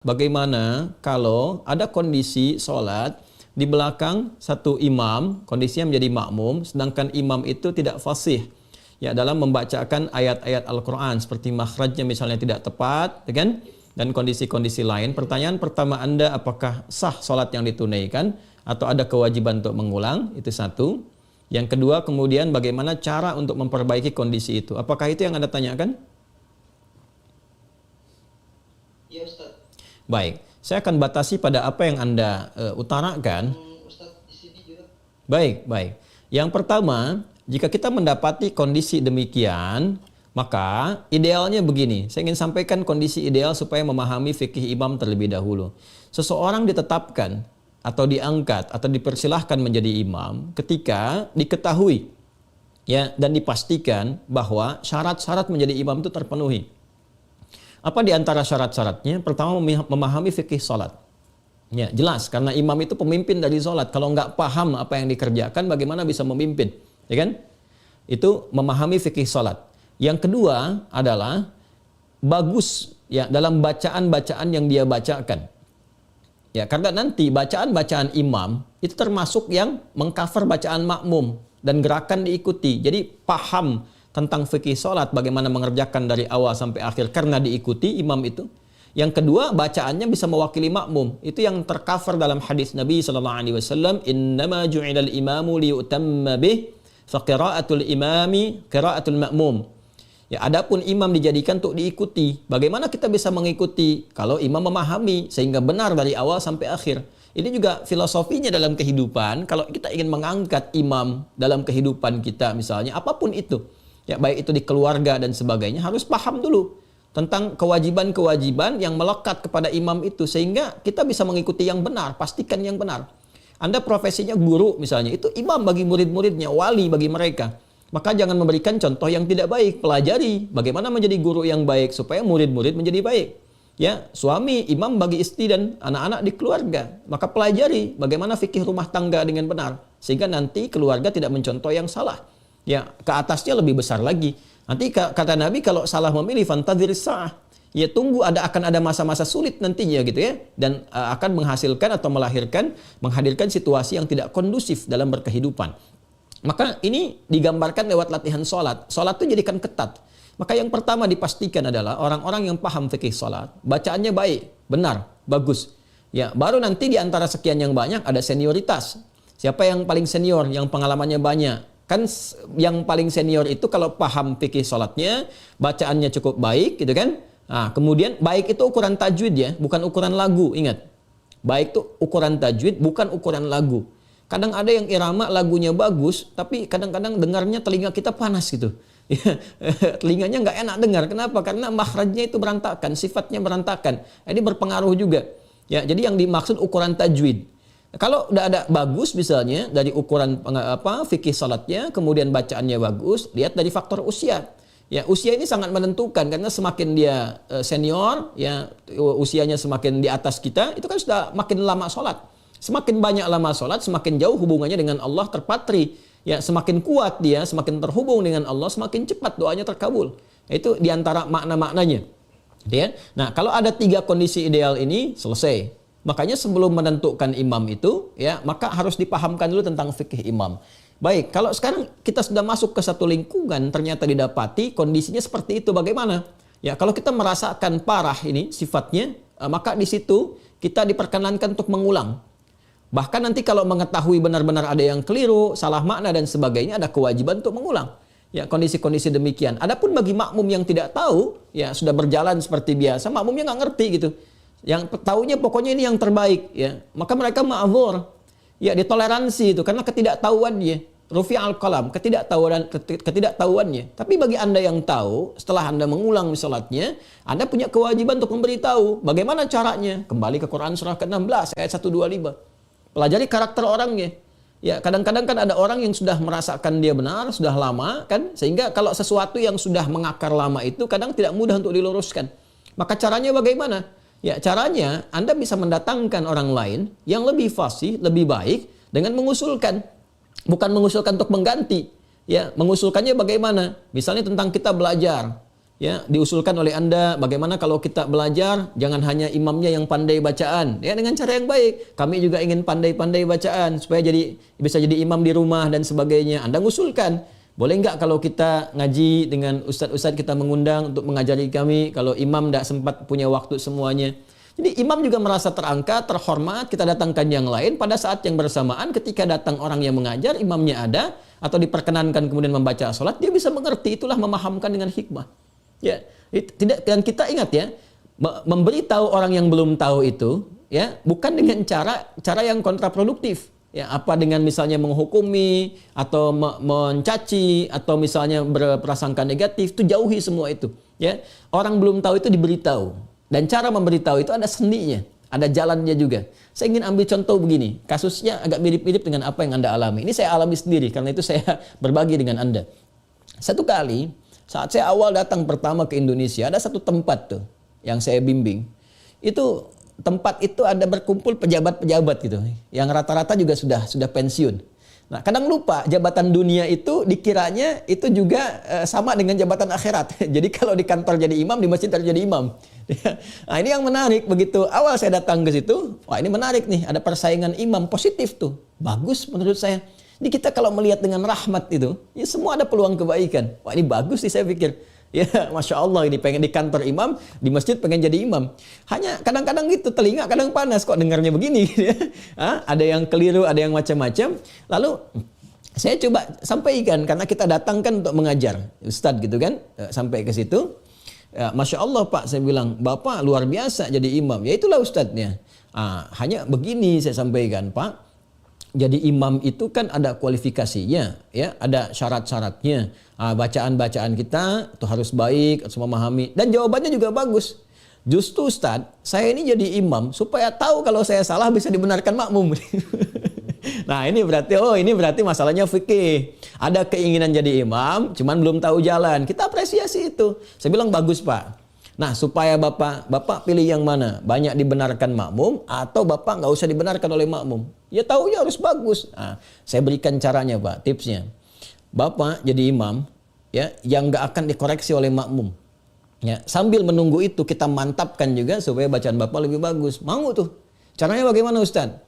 Bagaimana kalau ada kondisi sholat di belakang satu imam, kondisinya menjadi makmum, sedangkan imam itu tidak fasih ya dalam membacakan ayat-ayat Al-Quran, seperti makhrajnya misalnya tidak tepat, ya kan? Dan kondisi-kondisi lain. Pertanyaan pertama Anda, apakah sah sholat yang ditunaikan atau ada kewajiban untuk mengulang? Itu satu. Yang kedua, kemudian bagaimana cara untuk memperbaiki kondisi itu? Apakah itu yang Anda tanyakan? Ya Ustaz. Baik, saya akan batasi pada apa yang Anda utarakan. Ustaz di sini juga. Baik, baik. Yang pertama, jika kita mendapati kondisi demikian, maka idealnya begini. Saya ingin sampaikan kondisi ideal supaya memahami fikih imam terlebih dahulu. Seseorang ditetapkan atau diangkat atau dipersilahkan menjadi imam ketika diketahui ya dan dipastikan bahwa syarat-syarat menjadi imam itu terpenuhi. Apa di antara syarat-syaratnya? Pertama, memahami fikih salat. Ya, jelas karena imam itu pemimpin dari salat. Kalau nggak paham apa yang dikerjakan, bagaimana bisa memimpin? Ya kan? Itu memahami fikih salat. Yang kedua adalah bagus ya dalam bacaan-bacaan yang dia bacakan. Ya, karena nanti bacaan-bacaan imam itu termasuk yang mengcover bacaan makmum dan gerakan diikuti. Jadi paham tentang fikih sholat, bagaimana mengerjakan dari awal sampai akhir karena diikuti imam itu. Yang kedua, bacaannya bisa mewakili makmum. Itu yang tercover dalam hadis Nabi SAW, innama ju'ilal imamu liyutamma bih, fa qira'atul imami qira'atul makmum. Ya, adapun imam dijadikan untuk diikuti. Bagaimana kita bisa mengikuti? Kalau imam memahami sehingga benar dari awal sampai akhir. Ini juga filosofinya dalam kehidupan. Kalau kita ingin mengangkat imam dalam kehidupan kita misalnya, apapun itu, ya baik itu di keluarga dan sebagainya, harus paham dulu tentang kewajiban-kewajiban yang melekat kepada imam itu sehingga kita bisa mengikuti yang benar, pastikan yang benar. Anda profesinya guru misalnya, itu imam bagi murid-muridnya, wali bagi mereka. Maka jangan memberikan contoh yang tidak baik, pelajari bagaimana menjadi guru yang baik supaya murid-murid menjadi baik. Ya, suami imam bagi istri dan anak-anak di keluarga. Maka pelajari bagaimana fikih rumah tangga dengan benar sehingga nanti keluarga tidak mencontoh yang salah. Ya, ke atasnya lebih besar lagi. Nanti kata Nabi kalau salah memilih fantadhir sa'ah. Ya, tunggu akan ada masa-masa sulit nantinya gitu ya, dan akan menghasilkan atau menghadirkan situasi yang tidak kondusif dalam berkehidupan. Maka ini digambarkan lewat latihan sholat. Sholat itu jadikan ketat. Maka yang pertama dipastikan adalah orang-orang yang paham fikih sholat, bacaannya baik, benar, bagus. Ya, baru nanti di antara sekian yang banyak ada senioritas. Siapa yang paling senior, yang pengalamannya banyak? Kan yang paling senior itu kalau paham fikih sholatnya, bacaannya cukup baik gitu kan. Nah, kemudian baik itu ukuran tajwid ya, bukan ukuran lagu, ingat. Baik itu ukuran tajwid, bukan ukuran lagu. Kadang ada yang irama lagunya bagus, tapi kadang-kadang dengarnya telinga kita panas gitu. Telinganya nggak enak dengar. Kenapa? Karena makhrajnya itu berantakan, sifatnya berantakan. Ini berpengaruh juga. Ya, jadi yang dimaksud ukuran tajwid. Kalau udah ada bagus misalnya dari ukuran fikih salatnya, kemudian bacaannya bagus, lihat dari faktor usia. Ya, usia ini sangat menentukan karena semakin dia senior, ya usianya semakin di atas kita, itu kan sudah makin lama salat. Semakin banyak lama sholat, semakin jauh hubungannya dengan Allah terpatri. Ya, semakin kuat dia, semakin terhubung dengan Allah, semakin cepat doanya terkabul. Itu diantara makna-maknanya. Ya? Nah, kalau ada 3 kondisi ideal ini, selesai. Makanya sebelum menentukan imam itu, ya maka harus dipahamkan dulu tentang fikih imam. Baik, kalau sekarang kita sudah masuk ke satu lingkungan, ternyata didapati kondisinya seperti itu, bagaimana? Ya, kalau kita merasakan parah ini sifatnya, maka di situ kita diperkenankan untuk mengulang. Bahkan nanti kalau mengetahui benar-benar ada yang keliru, salah makna dan sebagainya, ada kewajiban untuk mengulang. Ya, kondisi-kondisi demikian. Adapun bagi makmum yang tidak tahu, ya sudah berjalan seperti biasa, makmumnya nggak ngerti gitu. Yang tahunya pokoknya ini yang terbaik, ya. Maka mereka ma'dzur. Ya, ditoleransi itu karena ketidaktahuannya. Rufi'al qalam, ketidaktahuannya. Tapi bagi Anda yang tahu, setelah Anda mengulang salatnya, Anda punya kewajiban untuk memberitahu bagaimana caranya. Kembali ke Quran surah ke-16 ayat 125. Pelajari karakter orangnya. Ya, kadang-kadang kan ada orang yang sudah merasakan dia benar, sudah lama kan, sehingga kalau sesuatu yang sudah mengakar lama itu kadang tidak mudah untuk diluruskan. Maka caranya bagaimana? Ya, caranya Anda bisa mendatangkan orang lain yang lebih fasih, lebih baik dengan mengusulkan. Bukan mengusulkan untuk mengganti. Ya, mengusulkannya bagaimana? Misalnya tentang kita belajar. Ya, diusulkan oleh Anda bagaimana kalau kita belajar jangan hanya imamnya yang pandai bacaan, ya dengan cara yang baik. Kami juga ingin pandai-pandai bacaan supaya bisa jadi imam di rumah dan sebagainya. Anda ngusulkan, boleh nggak kalau kita ngaji dengan ustadz-ustadz kita mengundang untuk mengajari kami kalau imam tidak sempat punya waktu semuanya. Jadi imam juga merasa terangkat, terhormat, kita datangkan yang lain pada saat yang bersamaan ketika datang orang yang mengajar, imamnya ada atau diperkenankan kemudian membaca salat, dia bisa mengerti, itulah memahamkan dengan hikmah. Ya, tidak, dan kita ingat ya, memberitahu orang yang belum tahu itu ya bukan dengan cara yang kontraproduktif. Ya, apa dengan misalnya menghukumi atau mencaci atau misalnya berprasangka negatif, itu jauhi semua itu. Ya, orang belum tahu itu diberitahu, dan cara memberitahu itu ada seninya, ada jalannya juga. Saya ingin ambil contoh begini, kasusnya agak mirip-mirip dengan apa yang Anda alami. Ini saya alami sendiri, karena itu saya berbagi dengan Anda. Satu kali saat saya awal datang pertama ke Indonesia, ada satu tempat tuh yang saya bimbing. Itu tempat itu ada berkumpul pejabat-pejabat gitu, yang rata-rata juga sudah pensiun. Nah, kadang lupa jabatan dunia itu dikiranya itu juga sama dengan jabatan akhirat. Jadi kalau di kantor jadi imam, di masjid harus jadi imam. Nah, ini yang menarik, begitu awal saya datang ke situ, wah ini menarik nih, ada persaingan imam positif tuh, bagus menurut saya. Jadi kita kalau melihat dengan rahmat itu, ya semua ada peluang kebaikan. Wah ini bagus nih saya pikir. Ya Masya Allah, ini pengen di kantor imam, di masjid pengen jadi imam. Hanya kadang-kadang gitu, telinga kadang panas kok dengarnya begini. Ada yang keliru, ada yang macam-macam. Lalu saya coba sampaikan, karena kita datang kan untuk mengajar. Ustadz gitu kan, sampai ke situ. Masya Allah Pak, saya bilang, Bapak luar biasa jadi imam. Ya itulah ustadznya. Hanya begini saya sampaikan Pak. Jadi imam itu kan ada kualifikasinya, ya, ada syarat-syaratnya. Bacaan-bacaan kita itu harus baik, harus memahami, dan jawabannya juga bagus. Justru Ustadz, saya ini jadi imam supaya tahu kalau saya salah bisa dibenarkan makmum. Nah ini berarti masalahnya fikih. Ada keinginan jadi imam, cuman belum tahu jalan. Kita apresiasi itu. Saya bilang bagus Pak. Nah supaya Bapak pilih yang mana? Banyak dibenarkan makmum atau Bapak nggak usah dibenarkan oleh makmum? Ya tahu ya harus bagus. Nah, saya berikan caranya Pak, tipsnya. Bapak jadi imam ya yang nggak akan dikoreksi oleh makmum. Ya, sambil menunggu itu kita mantapkan juga supaya bacaan Bapak lebih bagus. Mau tuh. Caranya bagaimana Ustadz?